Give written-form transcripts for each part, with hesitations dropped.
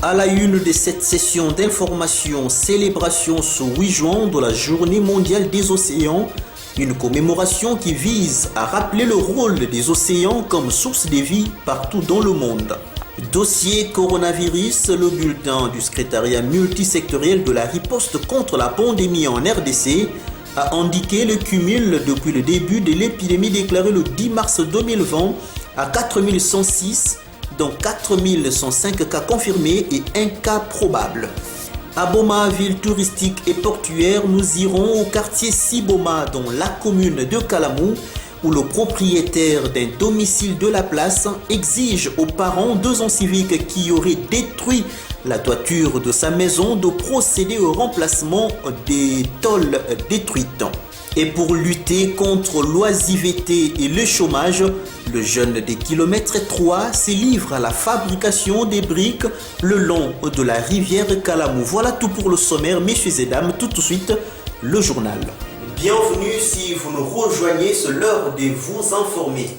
À la une de cette session d'information, célébration ce 8 juin de la Journée mondiale des océans, une commémoration qui vise à rappeler le rôle des océans comme source de vie partout dans le monde. Dossier coronavirus, le bulletin du secrétariat multisectoriel de la riposte contre la pandémie en RDC a indiqué le cumul depuis le début de l'épidémie déclarée le 10 mars 2020 à 4106, dont 4105 cas confirmés et un cas probable. À Boma, ville touristique et portuaire, nous irons au quartier Siboma dans la commune de Kalamou, où le propriétaire d'un domicile de la place exige aux parents 2 ans civiques qui auraient détruit la toiture de sa maison de procéder au remplacement des tôles détruites. Et pour lutter contre l'oisiveté et le chômage, le jeune des kilomètres 3 se livre à la fabrication des briques le long de la rivière Kalamou. Voilà tout pour le sommaire, messieurs et dames. Tout de suite, le journal. Bienvenue si vous nous rejoignez, c'est l'heure de vous informer.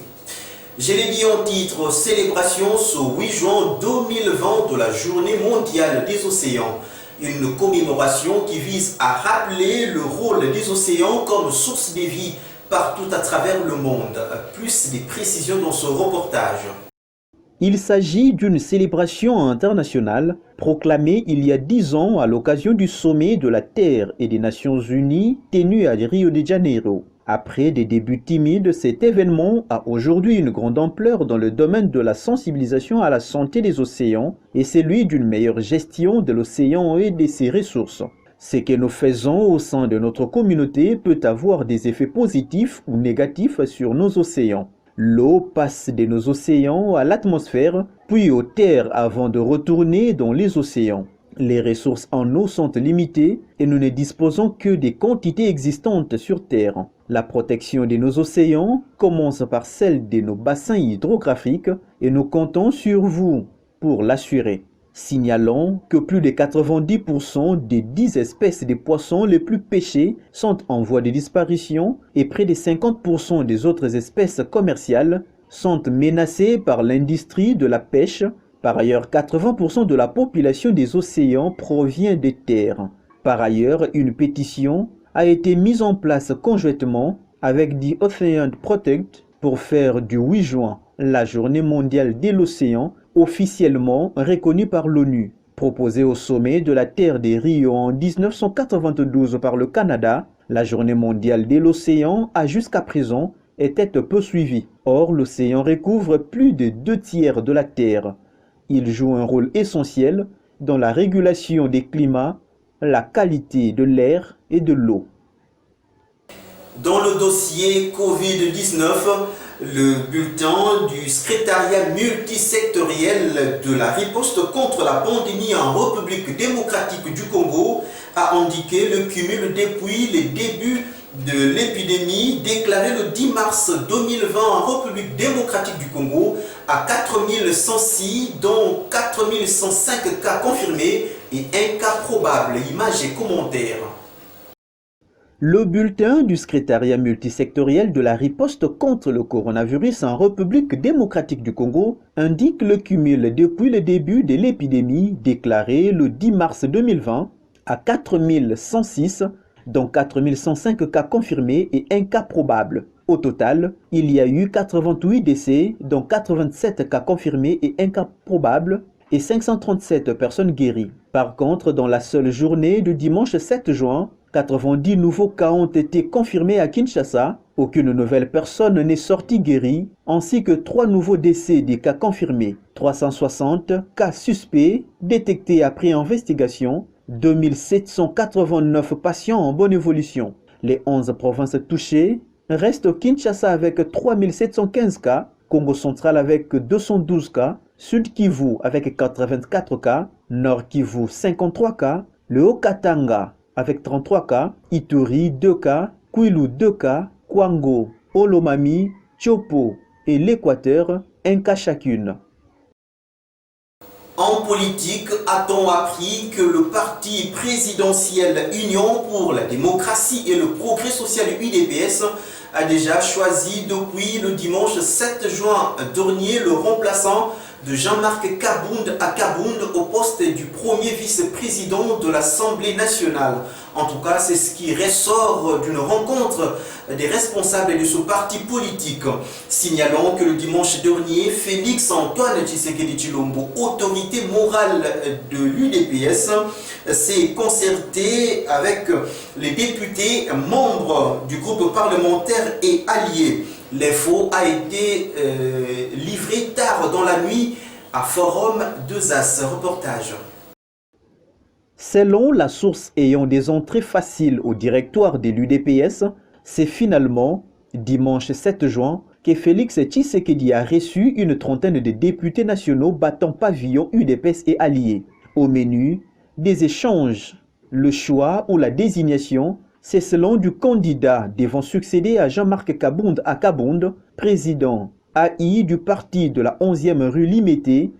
Je l'ai dit en titre, célébration ce 8 juin 2020 de la Journée mondiale des océans. Une commémoration qui vise à rappeler le rôle des océans comme source de vie partout à travers le monde. Plus de précisions dans ce reportage. Il s'agit d'une célébration internationale proclamée il y a 10 ans à l'occasion du sommet de la Terre et des Nations Unies tenu à Rio de Janeiro. Après des débuts timides, cet événement a aujourd'hui une grande ampleur dans le domaine de la sensibilisation à la santé des océans et celui d'une meilleure gestion de l'océan et de ses ressources. Ce que nous faisons au sein de notre communauté peut avoir des effets positifs ou négatifs sur nos océans. L'eau passe de nos océans à l'atmosphère, puis aux terres avant de retourner dans les océans. Les ressources en eau sont limitées et nous ne disposons que des quantités existantes sur Terre. La protection de nos océans commence par celle de nos bassins hydrographiques et nous comptons sur vous pour l'assurer. Signalons que plus de 90% des 10 espèces de poissons les plus pêchées sont en voie de disparition et près de 50% des autres espèces commerciales sont menacées par l'industrie de la pêche. Par ailleurs, 80% de la population des océans provient des terres. Par ailleurs, une pétition a été mise en place conjointement avec The Ocean Project pour faire du 8 juin la Journée mondiale de l'océan officiellement reconnue par l'ONU. Proposée au sommet de la Terre des Rio en 1992 par le Canada, la Journée mondiale de l'océan a jusqu'à présent été peu suivie. Or, l'océan recouvre plus de 2 tiers de la Terre. Il joue un rôle essentiel dans la régulation des climats, la qualité de l'air et de l'eau. Dans le dossier Covid-19, le bulletin du secrétariat multisectoriel de la riposte contre la pandémie en République démocratique du Congo a indiqué le cumul depuis le début de l'épidémie déclarée le 10 mars 2020 en République démocratique du Congo à 4106, dont 4105 cas confirmés et un cas probable. Images et commentaires. Le bulletin du secrétariat multisectoriel de la riposte contre le coronavirus en République démocratique du Congo indique le cumul depuis le début de l'épidémie déclaré le 10 mars 2020 à 4106, dont 4105 cas confirmés et un cas probable. Au total, il y a eu 88 décès, dont 87 cas confirmés et un cas probable, et 537 personnes guéries. Par contre, dans la seule journée du dimanche 7 juin, 90 nouveaux cas ont été confirmés à Kinshasa. Aucune nouvelle personne n'est sortie guérie, ainsi que 3 nouveaux décès des cas confirmés. 360 cas suspects détectés après investigation. 2789 patients en bonne évolution. Les 11 provinces touchées restent Kinshasa avec 3715 cas, Congo central avec 212 cas, Sud Kivu avec 84 cas, Nord Kivu 53 cas, le Haut-Katanga avec 33 cas, Ituri 2 cas, Kwilu 2 cas, Kwango, Olomami, Tchopo et l'Équateur 1 cas chacune. En politique, a-t-on appris que le parti présidentiel Union pour la démocratie et le progrès social UDPS a déjà choisi depuis le dimanche 7 juin dernier le remplaçant de Jean-Marc Kabound à Kabound au poste du premier vice-président de l'Assemblée nationale. En tout cas, c'est ce qui ressort d'une rencontre des responsables de ce parti politique. Signalons que le dimanche dernier, Félix Antoine Tshisekedi Tshilombo, autorité morale de l'UDPS, s'est concerté avec les députés membres du groupe parlementaire et alliés. L'info a été livrée tard dans la nuit à Forum 2As. Reportage. Selon la source ayant des entrées faciles au directoire de l'UDPS, c'est finalement, dimanche 7 juin, que Félix Tshisekedi a reçu une trentaine de députés nationaux battant pavillon UDPS et alliés. Au menu, des échanges, le choix ou la désignation, c'est selon du candidat devant succéder à Jean-Marc Kabound à Kabound, président AI du parti de la 11e rue Limité,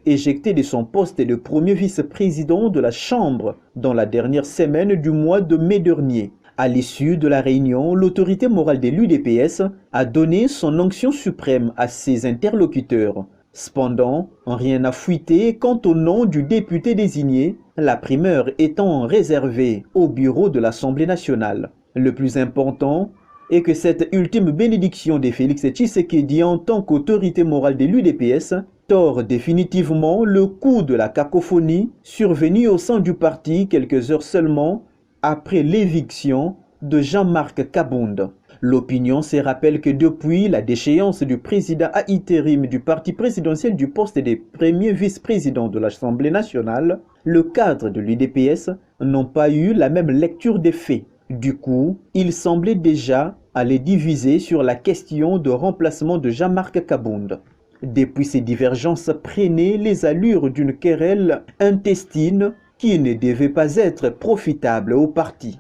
éjecté de son poste de premier vice-président de la Chambre dans la dernière semaine du mois de mai dernier. À l'issue de la réunion, l'autorité morale de l'UDPS a donné son onction suprême à ses interlocuteurs. Cependant, rien n'a fuité quant au nom du député désigné, la primeur étant réservée au bureau de l'Assemblée nationale. Le plus important est que cette ultime bénédiction de Félix Tshisekedi en tant qu'autorité morale de l'UDPS tord définitivement le coup de la cacophonie survenue au sein du parti quelques heures seulement après l'éviction de Jean-Marc Kabound. L'opinion se rappelle que depuis la déchéance du président à intérim du parti présidentiel du poste des premiers vice-présidents de l'Assemblée nationale, le cadre de l'UDPS n'ont pas eu la même lecture des faits. Du coup, il semblait déjà aller diviser sur la question de remplacement de Jean-Marc Kabound. Depuis, ces divergences prenaient les allures d'une querelle intestine qui ne devait pas être profitable au parti.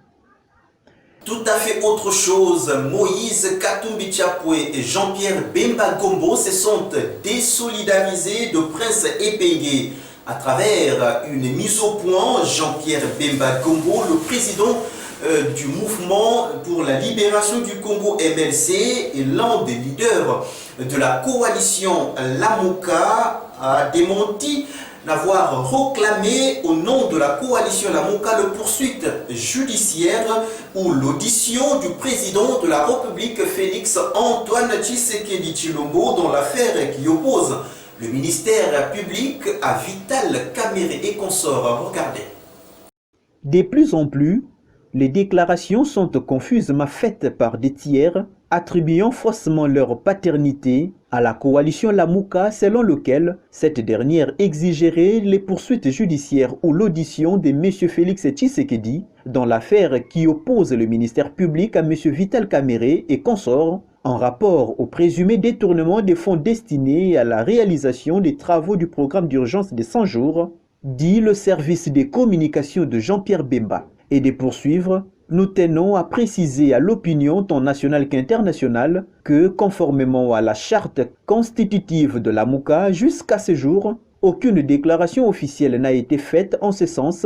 Tout à fait autre chose, Moïse Katumbi Tchapoué et Jean-Pierre Bemba Gombo se sont désolidarisés de Prince Epenge. À travers une mise au point, Jean-Pierre Bemba Gombo, le président du mouvement pour la libération du Congo MLC et l'un des leaders de la coalition Lamuka, a démenti n'avoir réclamé au nom de la coalition Lamuka le poursuite judiciaire ou l'audition du président de la République Félix Antoine Tshisekedi Tshilombo dans l'affaire qui oppose le ministère public à Vital Kamerhe et consorts. Regardez. De plus en plus, les déclarations sont confusément faites par des tiers attribuant faussement leur paternité à la coalition Lamuka selon lequel cette dernière exigerait les poursuites judiciaires ou l'audition de M. Félix Tshisekedi dans l'affaire qui oppose le ministère public à M. Vital Kamerhe et consorts en rapport au présumé détournement des fonds destinés à la réalisation des travaux du programme d'urgence des 100 jours, dit le service des communications de Jean-Pierre Bemba. Et de poursuivre, nous tenons à préciser à l'opinion tant nationale qu'internationale que, conformément à la charte constitutive de la Lamuka, jusqu'à ce jour, aucune déclaration officielle n'a été faite en ce sens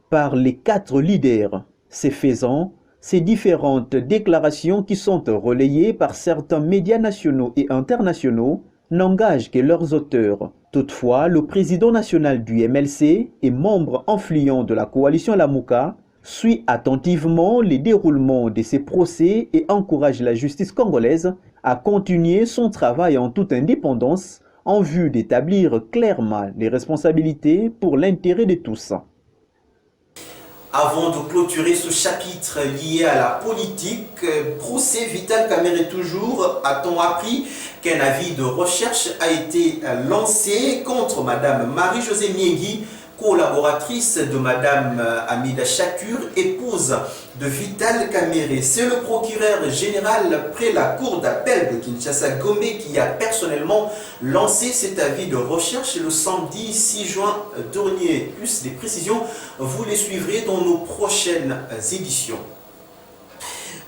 par les 4 leaders. Ce faisant, ces différentes déclarations qui sont relayées par certains médias nationaux et internationaux n'engagent que leurs auteurs. Toutefois, le président national du MLC et membre influent de la coalition Lamuka suit attentivement les déroulements de ces procès et encourage la justice congolaise à continuer son travail en toute indépendance en vue d'établir clairement les responsabilités pour l'intérêt de tous. Avant de clôturer ce chapitre lié à la politique, procès Vital Kamerhe toujours, a-t-on appris qu'un avis de recherche a été lancé contre Madame Marie-Josée Miengi, collaboratrice de Madame Amida Chakur, épouse de Vital Kamerhe. C'est le procureur général près la cour d'appel de Kinshasa Gombe qui a personnellement lancé cet avis de recherche le samedi 6 juin dernier. Plus des précisions, vous les suivrez dans nos prochaines éditions.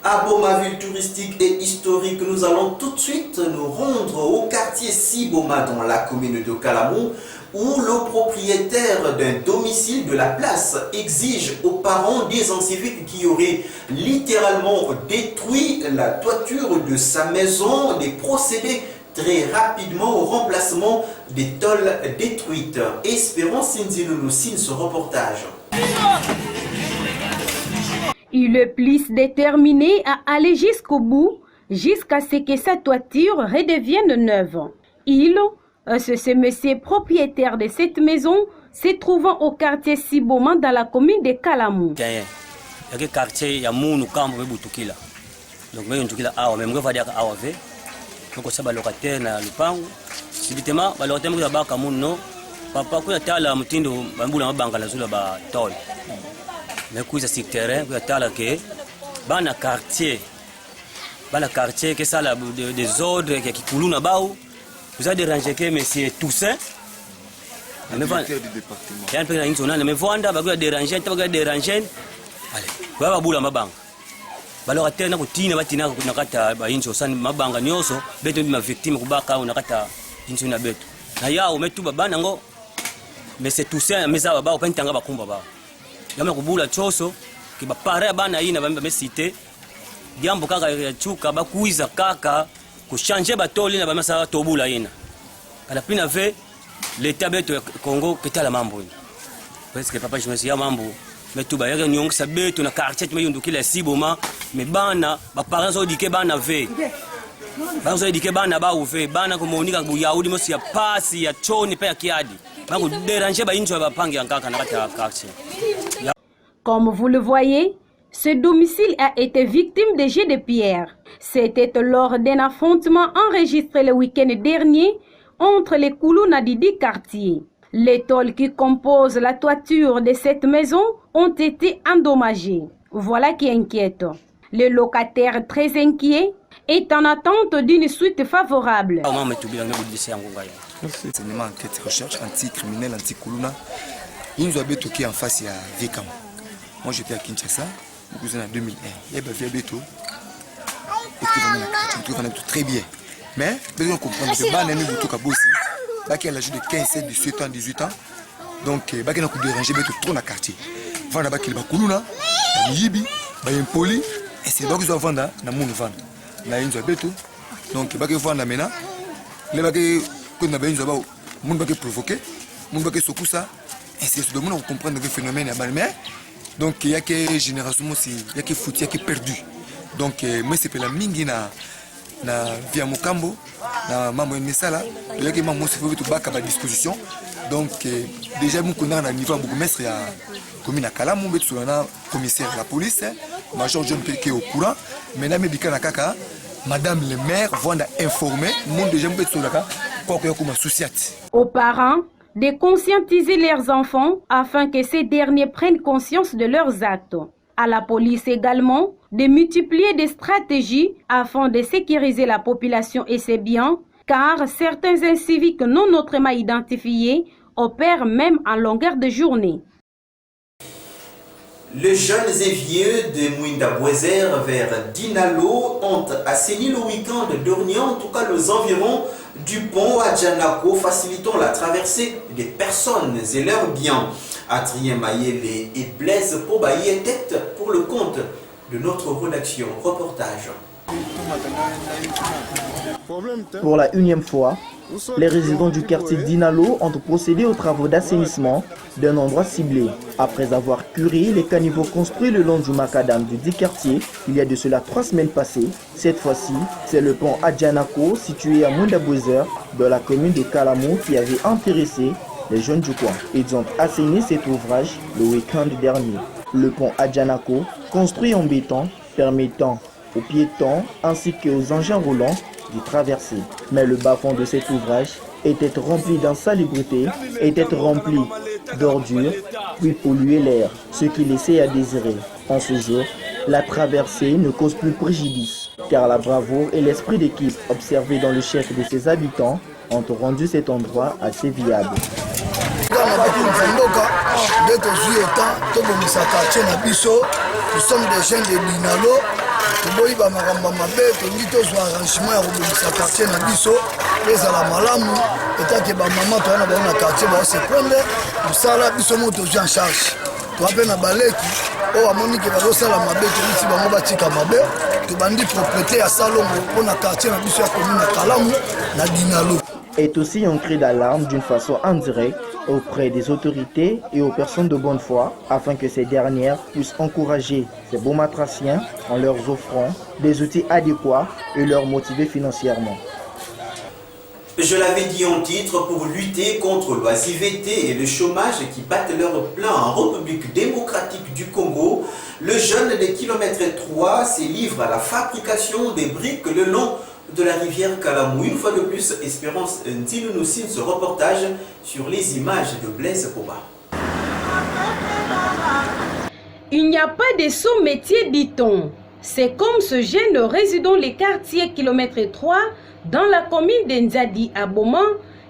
À Boma, ville touristique et historique, nous allons tout de suite nous rendre au quartier Siboma dans la commune de Kalamou, où le propriétaire d'un domicile de la place exige aux parents des inciviques qui auraient littéralement détruit la toiture de sa maison des procédés très rapidement au remplacement des tôles détruites. Espérons Sinzilou signe ce reportage. Il est plus déterminé à aller jusqu'au bout, jusqu'à ce que sa toiture redevienne neuve. Ce monsieur propriétaire de cette maison, se trouvant au quartier Siboma dans la commune de Kalamou. Le quartier ya munu kambo butukila. Donc mais butukila awa même va dire awa ve. Donc ça ba locataire na lupango. Sibitement ba locataire mu ba kamuno no. Papa ko ya tala mutindo bambula mabanga la zula ba tol. Mais kuiza sur terrain ko ya tala ke bana quartier que ça la des ordres qui kuluna bao. Vous avez dérangé que monsieur Toussaint. Le directeur du département. Il y a un peu d'insonance mais vanda ba ko déranger, ta ba déranger. Allez, baba bula mabanga. Balora tena kutina batina nakata ba inso san mabanga nyoso beto ma victime kubaka nakata inso na beto. Na yao metu baba nango mais c'est tout ça mais ça baba opentanga bakumba ba. Yama kubula choso ki ba pare bana ina ba mesite. Diambo kaka ya chuka ba kuiza kaka ku changer batoli na ba masa tobula ina. Ala pina ve l'état beto Congo ketala mambo. Parce que papa je me suis ya mambo mais tout ba yaka nyongo sabeto na quartier tu mayundu kila Siboma mais bana ba parents ont dit que bana ve bana ont dit que bana ba uve bana ko monika bu yaudi mosi ya pasi ya choni pa ya kiadi ba ko déranger ba injo ba pangi ankaka na kata quartier. Comme vous le voyez, ce domicile a été victime de jets de pierre. C'était lors d'un affrontement enregistré le week-end dernier entre les Koulouna du dit quartier. Les tôles qui composent la toiture de cette maison ont été endommagées. Voilà qui inquiète. Le locataire très inquiet est en attente d'une suite favorable. C'est une enquête recherche anti-criminelle, anti-Koulouna. Ils nous avaient toqué en face à Vekam. Moi j'étais à Kinshasa, en 2001. Il y avait Beto. Et très bien. Mais, on comprend que les gens qui ont l'âge de 15, 17 ans, 18 ans, donc, ils ont dérangé trop dans le quartier. Ils ont des Koulouna, des Yibi, des Poli, et c'est donc qu'ils ont vendu dans le monde. Ils ont des donc, ils ont vendu maintenant. Les gens qui ont provoqué, ils ont fait ça, et c'est ce que nous comprenons le phénomène. Donc, il y a que génération, il y a que foot, il y a que perdu. Donc, moi, c'est pour la mingi na via Mokambo, na maman Messala, il y a que maman se fait tout bac à ma disposition. Donc, déjà, nous connaissons à niveau bourgmestre, il y a commune à Kalamou, mais sur un commissaire de la police, major John Pelke au courant. Maintenant, Mébika Nakaka, madame le maire, vont informer, monde déjà, nous sur la quoi qu'il y a comme souci. Aux parents de conscientiser leurs enfants afin que ces derniers prennent conscience de leurs actes. À la police également de multiplier des stratégies afin de sécuriser la population et ses biens, car certains inciviques non autrement identifiés opèrent même en longueur de journée. Les jeunes et vieux de Mouinda-Bouézer vers Dinalo ont assaini le week-end dernier, en tout cas les environs du pont à Djanako, facilitant la traversée des personnes et leurs biens. Adrien Mayele et Blaise Pobaye tête pour le compte de notre rédaction. Reportage. Pour la 1e fois, les résidents du quartier Dinalo ont procédé aux travaux d'assainissement d'un endroit ciblé. Après avoir curé les caniveaux construits le long du macadam du dit quartier, il y a de cela 3 semaines passées. Cette fois-ci, c'est le pont Adjanako, situé à Mouinda-Bouézer, dans la commune de Kalamou, qui avait intéressé les jeunes du coin. Ils ont assaini cet ouvrage le week-end dernier. Le pont Adjanako, construit en béton, permettant aux piétons ainsi qu'aux engins roulants d'y traverser. Mais le bas-fond de cet ouvrage était rempli d'insalubrité, était rempli d'ordures, puis polluait l'air, ce qui laissait à désirer. En ce jour, la traversée ne cause plus préjudice, car la bravoure et l'esprit d'équipe observés dans le chef de ses habitants ont rendu cet endroit assez viable. Nous sommes des jeunes de Dinalo. Nous avons arrangement à le quartier na biso les à la malamu et tant que maman toi na quartier va se prendre nous ça là biso moto en charge toa mpe na baleki oyo amoni ke bazosala mabe tobisi bango batika mabe tobandi propriété ya salongo mpo na quartier na biso ya commune ya Kalamu na Dinalo. Est aussi un cri d'alarme d'une façon indirecte auprès des autorités et aux personnes de bonne foi afin que ces dernières puissent encourager ces baumatraciens en leur offrant des outils adéquats et leur motiver financièrement. Je l'avais dit en titre, pour lutter contre l'oisiveté et le chômage qui battent leur plein en République démocratique du Congo, le jeune des kilomètres 3 se livre à la fabrication des briques le long de la rivière Kalamu. Une fois de plus, Espérance Ndilou nous signe ce reportage sur les images de Blaise Koba. Il n'y a pas de sous-métier, dit-on. C'est comme ce jeune résident les quartiers kilomètre 3 dans la commune d'Nzadi à Boma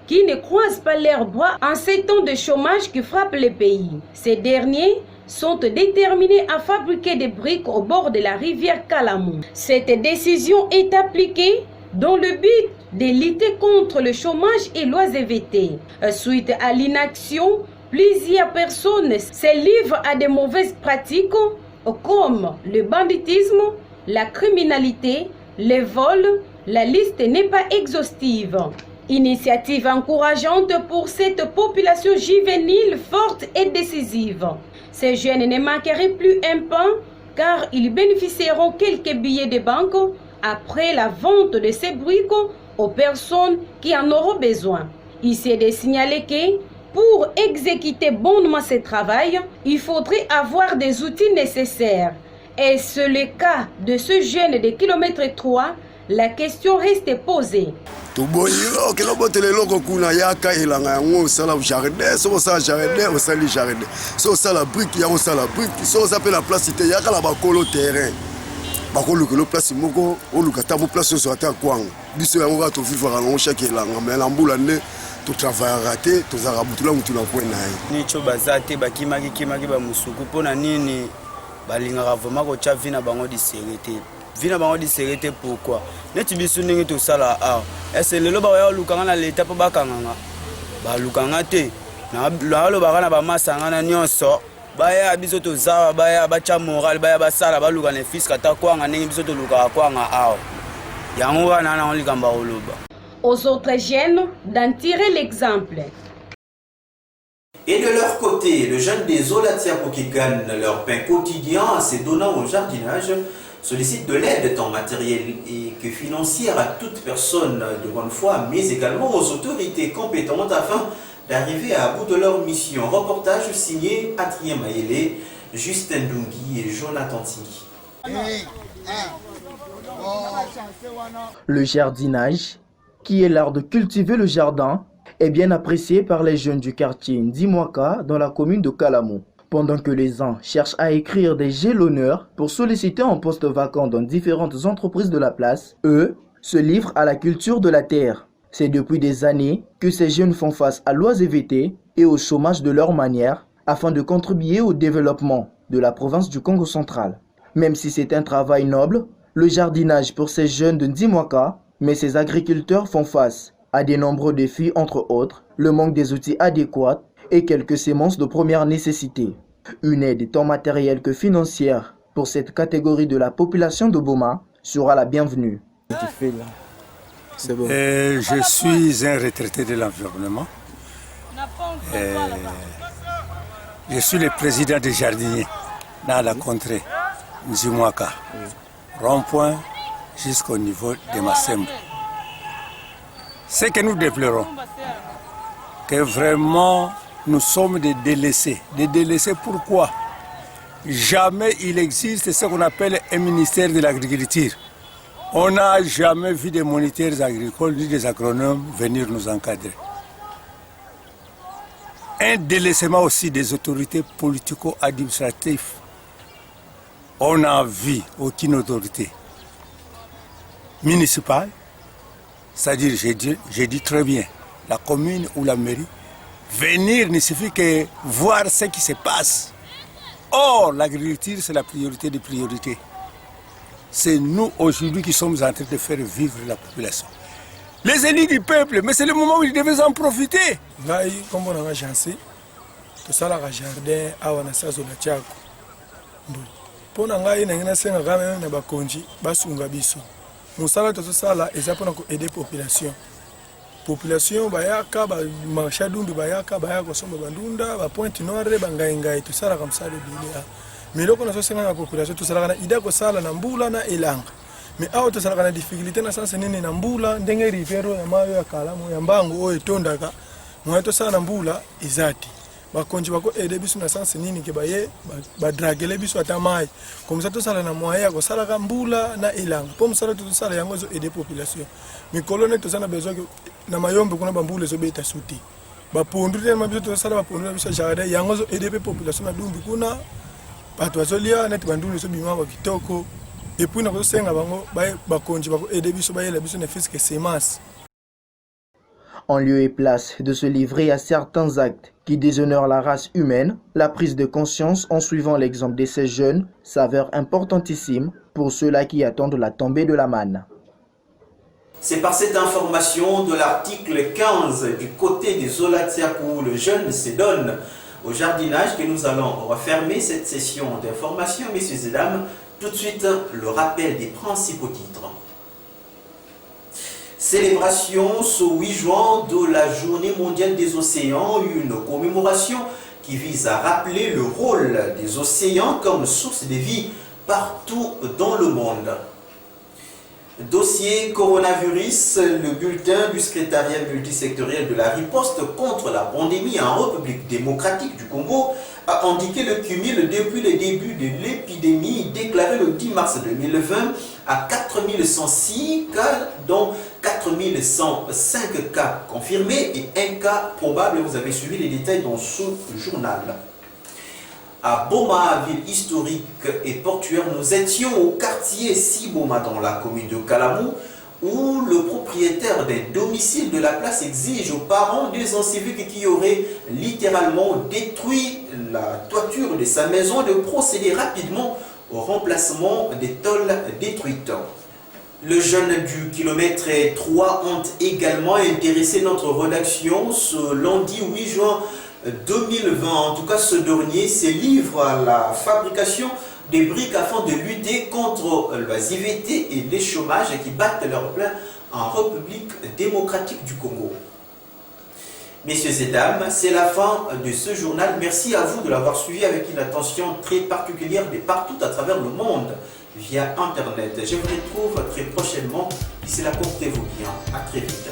qui ne croise pas leur bois en ces temps de chômage qui frappe le pays. Ces derniers sont déterminés à fabriquer des briques au bord de la rivière Kalamu. Cette décision est appliquée dans le but de lutter contre le chômage et l'oisiveté. Suite à l'inaction, plusieurs personnes se livrent à de mauvaises pratiques comme le banditisme, la criminalité, les vols. La liste n'est pas exhaustive. Initiative encourageante pour cette population juvénile forte et décisive. Ces jeunes ne manqueraient plus un pain car ils bénéficieront quelques billets de banque après la vente de ces briques aux personnes qui en auront besoin. Il s'est de signaler que pour exécuter bonnement ce travail, il faudrait avoir des outils nécessaires. Et c'est le cas de ce jeune de kilomètre 3. La question reste posée. Vina bango disérité pourquoi neti bisu ndenge to sala a est lelo ba ya lukanga na leta pa bakanga ba lukanga te na lo ba kana ba masanga na nyonso ba ya biso to zawa ba ya ba cha moral ba ya ba sala ba lukana fils kata kwanga ndenge biso to luka kwanga a yango wana na olikamba oloba. Aux autres jeunes d'en tirer l'exemple. Et de leur côté, le jeune des Olatiapo qui gagnent leur pain quotidien en se donnant au jardinage sollicite de l'aide tant matérielle et que financière à toute personne de bonne foi, mais également aux autorités compétentes afin d'arriver à bout de leur mission. Reportage signé Adrien Maëlé, Justin Dungui et Jonathan Tingui. Le jardinage, qui est l'art de cultiver le jardin, est bien apprécié par les jeunes du quartier Ndimwaka dans la commune de Kalamu. Pendant que les uns cherchent à écrire des jalonneurs pour solliciter un poste vacant dans différentes entreprises de la place, eux se livrent à la culture de la terre. C'est depuis des années que ces jeunes font face à l'oisiveté et au chômage de leur manière afin de contribuer au développement de la province du Congo central. Même si c'est un travail noble, le jardinage pour ces jeunes de Ndimwaka, mais ces agriculteurs font face à de nombreux défis, entre autres, le manque des outils adéquats et quelques semences de première nécessité. Une aide tant matérielle que financière pour cette catégorie de la population de Boma sera la bienvenue. Je suis un retraité de l'environnement. Je suis le président des jardiniers dans la contrée Ndimwaka, rond-point jusqu'au niveau de Massembe. Ce que nous déplorons, que vraiment nous sommes des délaissés. Des délaissés pourquoi? Jamais il existe ce qu'on appelle un ministère de l'agriculture. On n'a jamais vu des moniteurs agricoles ni des agronomes venir nous encadrer. Un délaissement aussi des autorités politico-administratives. On n'a vu aucune autorité municipale, c'est-à-dire, j'ai dit très bien, la commune ou la mairie, venir ne suffit que voir ce qui se passe. Or, l'agriculture, c'est la priorité des priorités. C'est nous, aujourd'hui, qui sommes en train de faire vivre la population. Les élus du peuple, mais c'est le moment où ils devaient en profiter. Là, comme on a chancé, tosalaka jardin awa na sazo na Tiako. Mpo na ngai ndenge nasengaka meme na bakonzi basunga biso mosala tozosala eza mpona koaide population bayaka bamarché dumbi bayaka kosomba bandunda bapointe noire bangaingai tosalaka mosala ebele mais eloko nazosenga na population tosalaka na ide kosala na mbula na elanga mais awa tosalaka na difficulté na sanse nini na mbula ndenge rivero ya mayo ya kalamu ya mbangu oyo etondaka moye tosala na mbula eza te bakonzi bakoaide biso na sanse nini ke baye badragele biso ata mai comme ça tosala na moye ya kosalaka mbula na elanga mpo mosala tosala yango ezoaide population mikolo nde toza na besoin na mayombe kuna bambula ezobeta suti bapondu te biso tosala bapondu na biso jardin yango ezoaide mpe population na dumbi kuna bato bazolia neti bandulu ezobima bakitoko epuis na kozosenga bango bakonzi bakoaide biso bayela biso na fiske semence. En lieu et place de se livrer à certains actes qui déshonorent la race humaine, la prise de conscience en suivant l'exemple de ces jeunes s'avère importantissime pour ceux-là qui attendent la tombée de la manne. C'est par cette information de l'article 15 du côté des Zolatiaku où le jeune se donne au jardinage que nous allons refermer cette session d'information, messieurs et dames. Tout de suite, le rappel des principaux titres. Célébration ce 8 juin de la Journée mondiale des océans, une commémoration qui vise à rappeler le rôle des océans comme source de vie partout dans le monde. Dossier coronavirus, le bulletin du secrétariat multisectoriel de la riposte contre la pandémie en République démocratique du Congo a indiqué le cumul depuis le début de l'épidémie déclaré le 10 mars 2020 à 4106 cas, dont 4105 cas confirmés et un cas probable. Vous avez suivi les détails dans ce journal. À Boma, ville historique et portuaire, nous étions au quartier Siboma dans la commune de Kalamou, où le propriétaire des domiciles de la place exige aux parents des inciviques qui auraient littéralement détruit la toiture de sa maison de procéder rapidement au remplacement des tôles détruites. Le jeune du kilomètre 3 ont également intéressé notre rédaction ce lundi 8 juin 2020. En tout cas, ce dernier se livre à la fabrication des briques afin de lutter contre l'oisiveté et les chômages qui battent leur plein en République démocratique du Congo. Messieurs et dames, c'est la fin de ce journal. Merci à vous de l'avoir suivi avec une attention très particulière de partout à travers le monde via Internet. Je vous retrouve très prochainement. D'ici là, portez-vous bien. À très vite.